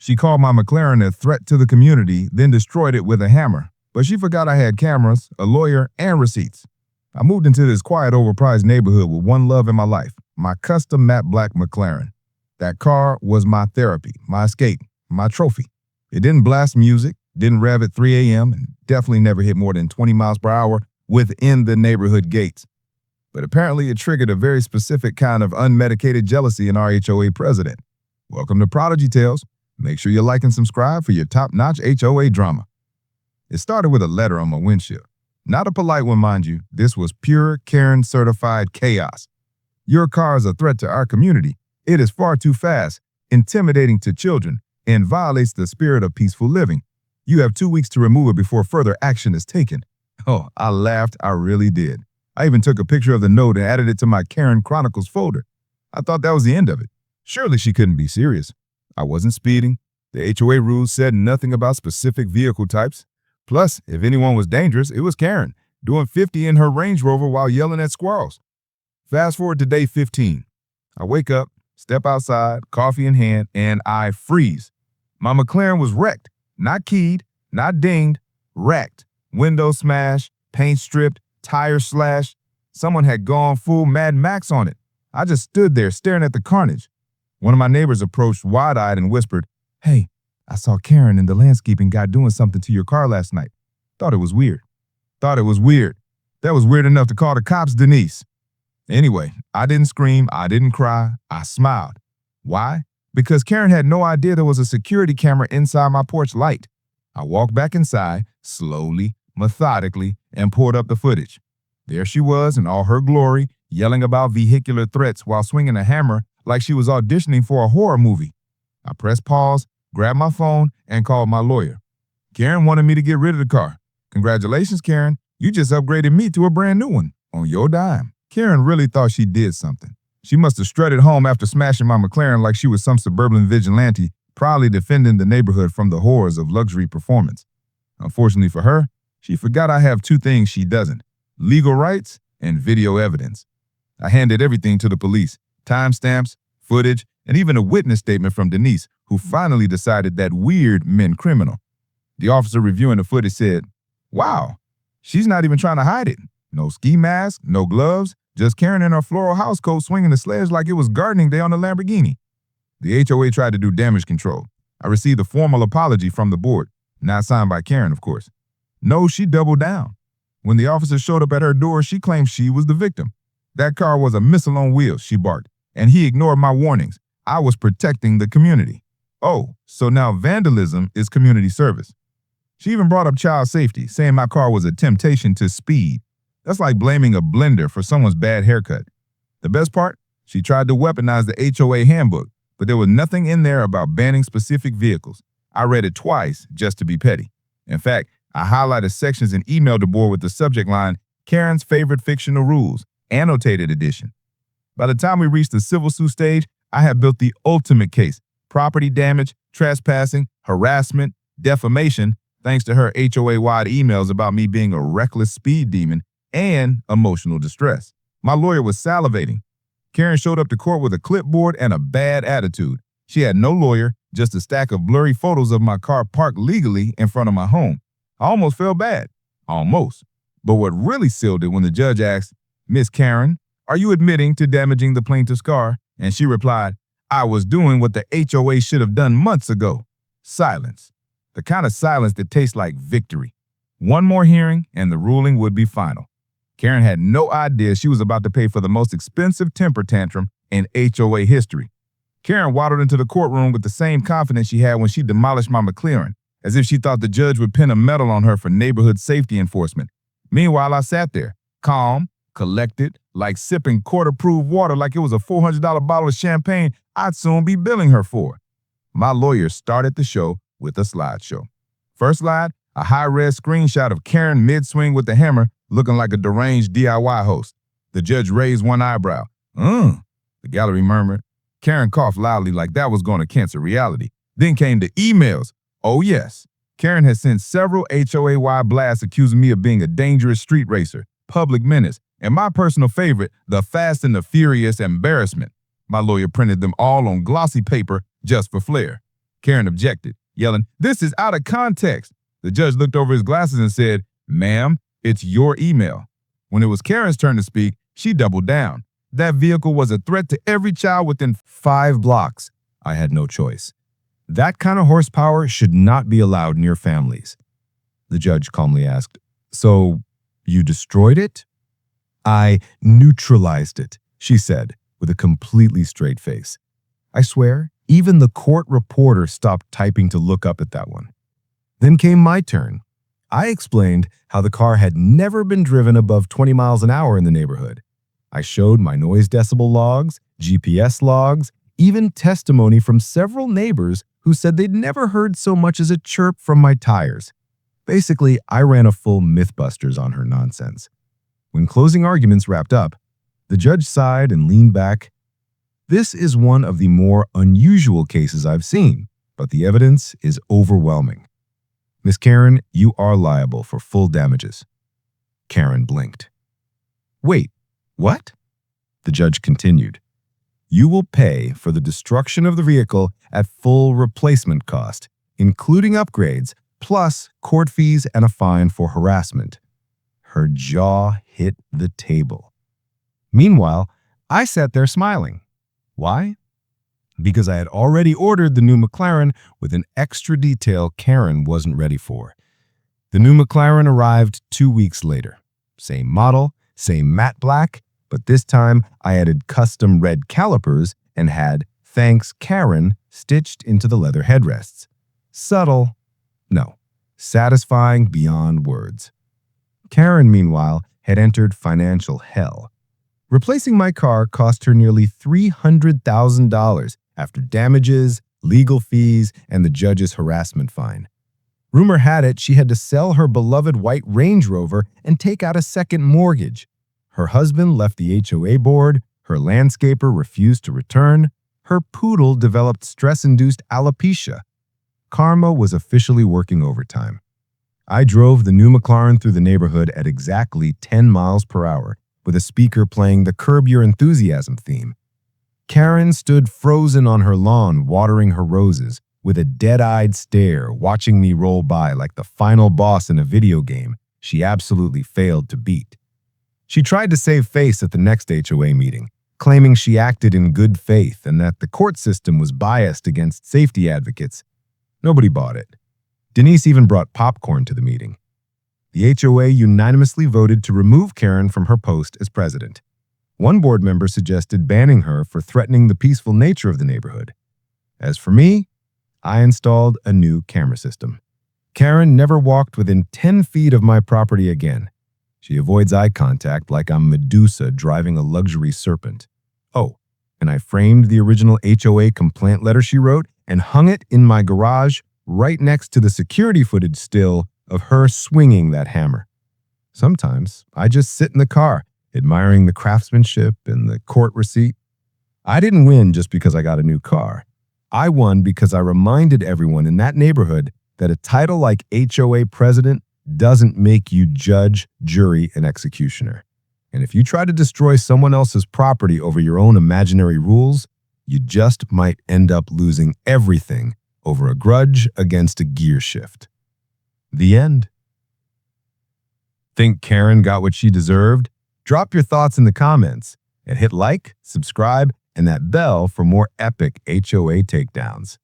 She called my McLaren a threat to the community, then destroyed it with a hammer. But she forgot I had cameras, a lawyer, and receipts. I moved into this quiet, overpriced neighborhood with one love in my life, my custom matte black McLaren. That car was my therapy, my escape, my trophy. It didn't blast music, didn't rev at 3 a.m., and definitely never hit more than 20 miles per hour within the neighborhood gates. But apparently it triggered a very specific kind of unmedicated jealousy in our HOA president. Welcome to Prodigy Tales. Make sure you like and subscribe for your top-notch HOA drama. It started with a letter on my windshield. Not a polite one, mind you. This was pure Karen-certified chaos. Your car is a threat to our community. It is far too fast, intimidating to children, and violates the spirit of peaceful living. You have 2 weeks to remove it before further action is taken. Oh, I laughed. I really did. I even took a picture of the note and added it to my Karen Chronicles folder. I thought that was the end of it. Surely she couldn't be serious. I wasn't speeding. The HOA rules said nothing about specific vehicle types. Plus, if anyone was dangerous, it was Karen, doing 50 in her Range Rover while yelling at squirrels. Fast forward to day 15. I wake up, step outside, coffee in hand, and I freeze. My McLaren was wrecked. Not keyed, not dinged, wrecked. Window smashed, paint stripped, tire slashed. Someone had gone full Mad Max on it. I just stood there staring at the carnage. One of my neighbors approached wide-eyed and whispered, "Hey, I saw Karen and the landscaping guy doing something to your car last night. Thought it was weird." That was weird enough to call the cops, Denise. Anyway, I didn't scream, I didn't cry, I smiled. Why? Because Karen had no idea there was a security camera inside my porch light. I walked back inside, slowly, methodically, and pulled up the footage. There she was in all her glory, yelling about vehicular threats while swinging a hammer like she was auditioning for a horror movie. I pressed pause, grabbed my phone, and called my lawyer. Karen wanted me to get rid of the car. Congratulations, Karen. You just upgraded me to a brand new one, on your dime. Karen really thought she did something. She must have strutted home after smashing my McLaren like she was some suburban vigilante, proudly defending the neighborhood from the horrors of luxury performance. Unfortunately for her, she forgot I have two things she doesn't: legal rights and video evidence. I handed everything to the police: timestamps, footage, and even a witness statement from Denise, who finally decided that weird meant criminal. The officer reviewing the footage said, "Wow, she's not even trying to hide it. No ski mask, no gloves, just Karen in her floral housecoat swinging the sledge like it was gardening day on a Lamborghini." The HOA tried to do damage control. I received a formal apology from the board, not signed by Karen, of course. No, she doubled down. When the officer showed up at her door, she claimed she was the victim. That car was a missile on wheels, she barked, and he ignored my warnings. I was protecting the community. Oh, so now vandalism is community service. She even brought up child safety, saying my car was a temptation to speed. That's like blaming a blender for someone's bad haircut. The best part? She tried to weaponize the HOA handbook, but there was nothing in there about banning specific vehicles. I read it twice just to be petty. In fact, I highlighted sections and emailed the board with the subject line, "Karen's Favorite Fictional Rules, Annotated Edition." By the time we reached the civil suit stage, I had built the ultimate case: property damage, trespassing, harassment, defamation, thanks to her HOA-wide emails about me being a reckless speed demon, and emotional distress. My lawyer was salivating. Karen showed up to court with a clipboard and a bad attitude. She had no lawyer, just a stack of blurry photos of my car parked legally in front of my home. I almost felt bad. Almost. But what really sealed it when the judge asked, "Miss Karen, are you admitting to damaging the plaintiff's car?" And she replied, "I was doing what the HOA should have done months ago." Silence. The kind of silence that tastes like victory. One more hearing and the ruling would be final. Karen had no idea she was about to pay for the most expensive temper tantrum in HOA history. Karen waddled into the courtroom with the same confidence she had when she demolished my McLaren, as if she thought the judge would pin a medal on her for neighborhood safety enforcement. Meanwhile, I sat there, calm, collected, like sipping court-approved water like it was a $400 bottle of champagne I'd soon be billing her for. My lawyer started the show with a slideshow. First slide, a high-res screenshot of Karen mid-swing with the hammer, looking like a deranged DIY host. The judge raised one eyebrow. The gallery murmured. Karen coughed loudly like that was going to cancel reality. Then came the emails. Oh yes, Karen has sent several HOA-wide blasts accusing me of being a dangerous street racer, public menace, and my personal favorite, the Fast and the Furious embarrassment. My lawyer printed them all on glossy paper just for flair. Karen objected, yelling, "This is out of context." The judge looked over his glasses and said, "Ma'am, it's your email." When it was Karen's turn to speak, she doubled down. That vehicle was a threat to every child within 5 blocks. I had no choice. That kind of horsepower should not be allowed near families. The judge calmly asked, "So, you destroyed it?" "I neutralized it," she said, with a completely straight face. I swear, even the court reporter stopped typing to look up at that one. Then came my turn. I explained how the car had never been driven above 20 miles an hour in the neighborhood. I showed my noise decibel logs, GPS logs, even testimony from several neighbors who said they'd never heard so much as a chirp from my tires. Basically, I ran a full Mythbusters on her nonsense. When closing arguments wrapped up, the judge sighed and leaned back. "This is one of the more unusual cases I've seen, but the evidence is overwhelming. Miss Karen, you are liable for full damages." Karen blinked. "Wait, what?" The judge continued. "You will pay for the destruction of the vehicle at full replacement cost, including upgrades, plus court fees and a fine for harassment." Her jaw hit the table. Meanwhile, I sat there smiling. Why? Because I had already ordered the new McLaren with an extra detail Karen wasn't ready for. The new McLaren arrived 2 weeks later. Same model, same matte black, but this time I added custom red calipers and had "Thanks Karen" stitched into the leather headrests. Subtle? No. Satisfying beyond words. Karen, meanwhile, had entered financial hell. Replacing my car cost her nearly $300,000 after damages, legal fees, and the judge's harassment fine. Rumor had it she had to sell her beloved white Range Rover and take out a second mortgage. Her husband left the HOA board, her landscaper refused to return, her poodle developed stress-induced alopecia. Karma was officially working overtime. I drove the new McLaren through the neighborhood at exactly 10 miles per hour, with a speaker playing the Curb Your Enthusiasm theme. Karen stood frozen on her lawn watering her roses, with a dead-eyed stare watching me roll by like the final boss in a video game she absolutely failed to beat. She tried to save face at the next HOA meeting, claiming she acted in good faith and that the court system was biased against safety advocates. Nobody bought it. Denise even brought popcorn to the meeting. The HOA unanimously voted to remove Karen from her post as president. One board member suggested banning her for threatening the peaceful nature of the neighborhood. As for me, I installed a new camera system. Karen never walked within 10 feet of my property again. She avoids eye contact like I'm Medusa driving a luxury serpent. Oh, and I framed the original HOA complaint letter she wrote and hung it in my garage right next to the security footage still of her swinging that hammer. Sometimes I just sit in the car, admiring the craftsmanship and the court receipt. I didn't win just because I got a new car. I won because I reminded everyone in that neighborhood that a title like HOA president doesn't make you judge, jury, and executioner. And if you try to destroy someone else's property over your own imaginary rules, you just might end up losing everything over a grudge against a gear shift. The end. Think Karen got what she deserved? Drop your thoughts in the comments and hit like, subscribe, and that bell for more epic HOA takedowns.